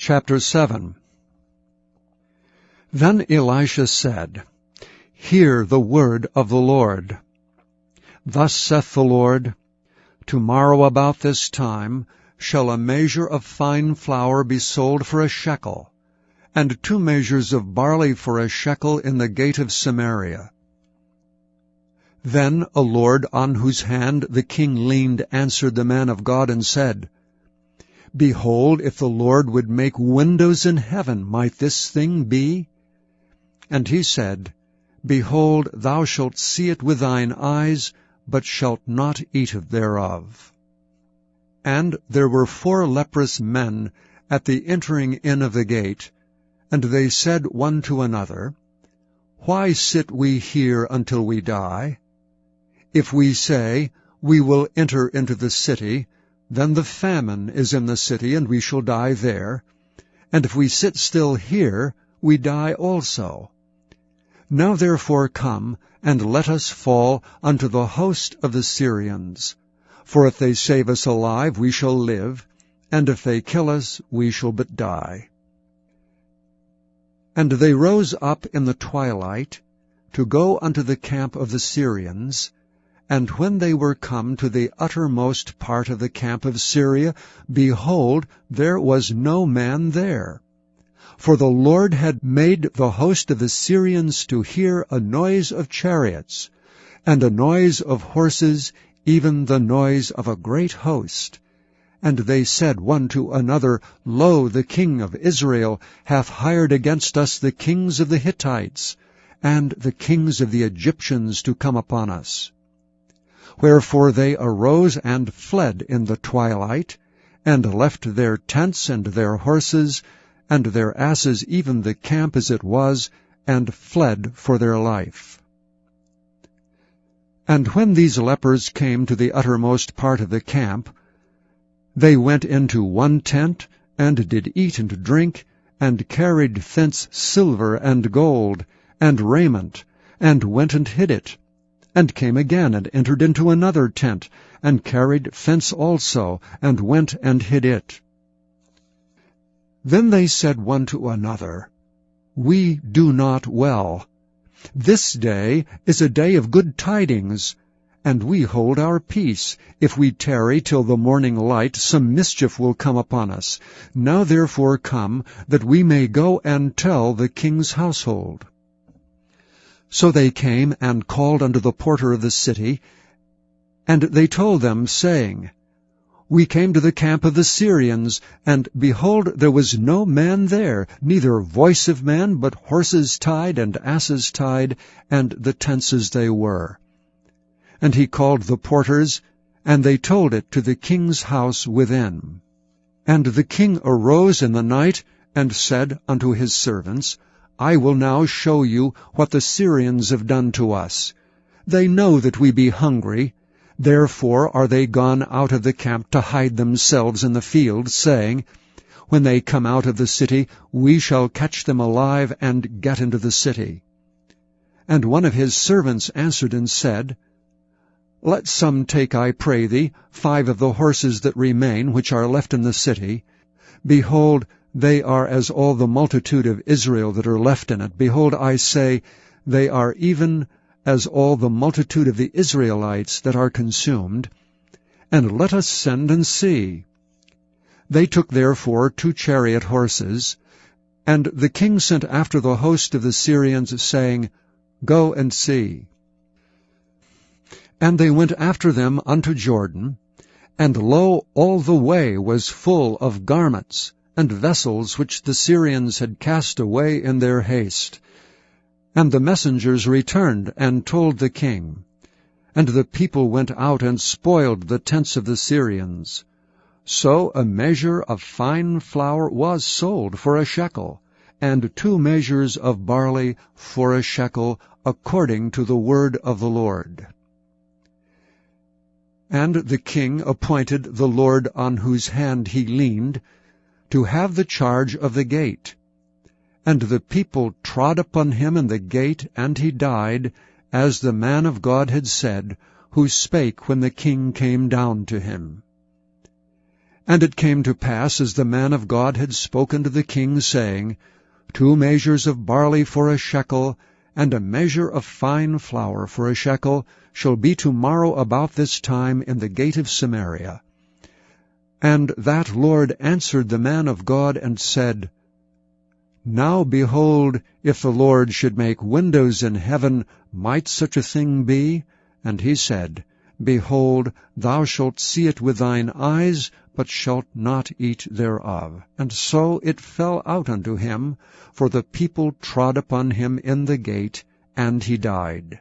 Chapter 7. Then Elisha said, Hear the word of the Lord. Thus saith the Lord, Tomorrow about this time shall a measure of fine flour be sold for a shekel, and 2 measures of barley for a shekel in the gate of Samaria. Then a lord on whose hand the king leaned answered the man of God and said, Behold, if the Lord would make windows in heaven, might this thing be? And he said, Behold, thou shalt see it with thine eyes, but shalt not eat thereof. And there were 4 leprous men at the entering in of the gate, and they said one to another, Why sit we here until we die? If we say, We will enter into the city, then the famine is in the city, and we shall die there. And if we sit still here, we die also. Now therefore come, and let us fall unto the host of the Syrians. For if they save us alive, we shall live, and if they kill us, we shall but die. And they rose up in the twilight, to go unto the camp of the Syrians. And when they were come to the uttermost part of the camp of Syria, behold, there was no man there. For the Lord had made the host of the Syrians to hear a noise of chariots, and a noise of horses, even the noise of a great host. And they said one to another, Lo, the king of Israel hath hired against us the kings of the Hittites, and the kings of the Egyptians to come upon us. Wherefore they arose and fled in the twilight, and left their tents and their horses, and their asses, even the camp as it was, and fled for their life. And when these lepers came to the uttermost part of the camp, they went into one tent, and did eat and drink, and carried thence silver and gold, and raiment, and went and hid it, and came again, and entered into another tent, and carried thence also, and went and hid it. Then they said one to another, We do not well. This day is a day of good tidings, and we hold our peace. If we tarry till the morning light, some mischief will come upon us. Now therefore come, that we may go and tell the king's household. So they came and called unto the porter of the city, and they told them, saying, We came to the camp of the Syrians, and behold, there was no man there, neither voice of man, but horses tied and asses tied, and the tents as they were. And he called the porters, and they told it to the king's house within. And the king arose in the night, and said unto his servants, I will now show you what the Syrians have done to us. They know that we be hungry. Therefore are they gone out of the camp to hide themselves in the field, saying, When they come out of the city, we shall catch them alive and get into the city. And one of his servants answered and said, Let some take, I pray thee, 5 of the horses that remain, which are left in the city. Behold, they are as all the multitude of Israel that are left in it. Behold, I say, they are even as all the multitude of the Israelites that are consumed. And let us send and see. They took therefore 2 chariot horses, and the king sent after the host of the Syrians, saying, Go and see. And they went after them unto Jordan, and lo, all the way was full of garments, and vessels which the Syrians had cast away in their haste. And the messengers returned and told the king. And the people went out and spoiled the tents of the Syrians. So a measure of fine flour was sold for a shekel, and 2 measures of barley for a shekel, according to the word of the Lord. And the king appointed the lord on whose hand he leaned to have the charge of the gate. And the people trod upon him in the gate, and he died, as the man of God had said, who spake when the king came down to him. And it came to pass, as the man of God had spoken to the king, saying, 2 measures of barley for a shekel, and a measure of fine flour for a shekel, shall be tomorrow about this time in the gate of Samaria. And that Lord answered the man of God, and said, Now behold, if the Lord should make windows in heaven, might such a thing be? And he said, Behold, thou shalt see it with thine eyes, but shalt not eat thereof. And so it fell out unto him, for the people trod upon him in the gate, and he died.